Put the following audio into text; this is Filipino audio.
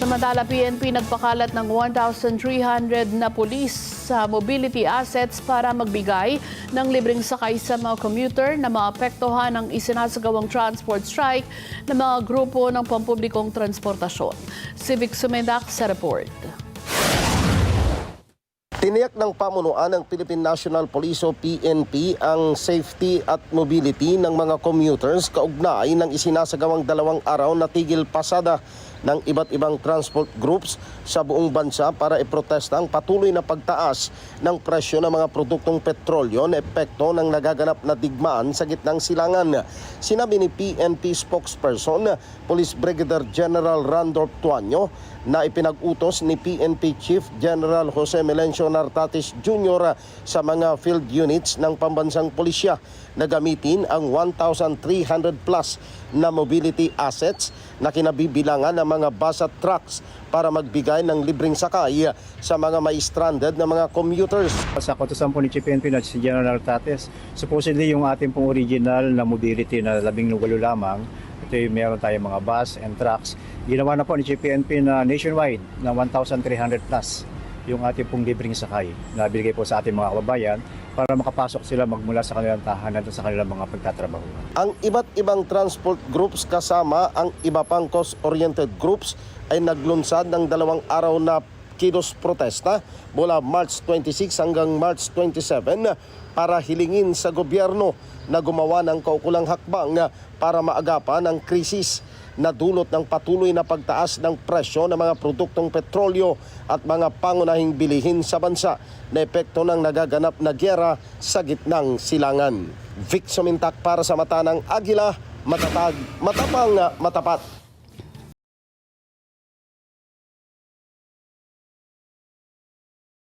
Samantala, PNP nagpakalat ng 1,300 na pulis sa mobility assets para magbigay ng libreng sakay sa mga commuter na maapektuhan ng isinasagawang transport strike ng mga grupo ng pampublikong transportasyon. Civic Sumendak sa report. Tiniyak ng pamunuan ng Philippine National Police o PNP ang safety at mobility ng mga commuters kaugnay ng isinasagawang 2 araw na tigil pasada ng iba't ibang transport groups sa buong bansa para iprotesta ang patuloy na pagtaas ng presyo ng mga produktong petrolyo na epekto ng nagaganap na digmaan sa gitnang silangan. Sinabi ni PNP spokesperson, Police Brigadier General Randolph Tuanyo, na ipinag-utos ni PNP Chief General Jose Melencio Nartatis Jr. sa mga field units ng pambansang pulisya na gamitin ang 1,300 plus na mobility assets na kinabibilangan ng mga bus at trucks para magbigay ng libreng sakay sa mga may stranded na mga commuters. Sa kautusan po ni Chief PNP na si General Nartatis, supposedly yung ating pong original na mobility na 18 lamang, ito yung meron tayong mga bus and trucks. Ginawa na po ni Chief PNP na nationwide na 1,300 plus yung ating pong libreng sakay na binigay po sa ating mga kababayan para makapasok sila magmula sa kanilang tahanan at sa kanilang mga pagtatrabaho. Ang iba't ibang transport groups kasama ang iba pang cost-oriented groups ay naglunsad ng 2 araw na kilos protesta mula March 26 hanggang March 27 para hilingin sa gobyerno na gumawa ng kaukulang hakbang para maagapan ang krisis na dulot ng patuloy na pagtaas ng presyo ng mga produktong petrolyo at mga pangunahing bilihin sa bansa na epekto ng nagaganap na gyera sa gitnang silangan. Vic Sumintak para sa Mata ng Agila, matatag, matapang, matapat.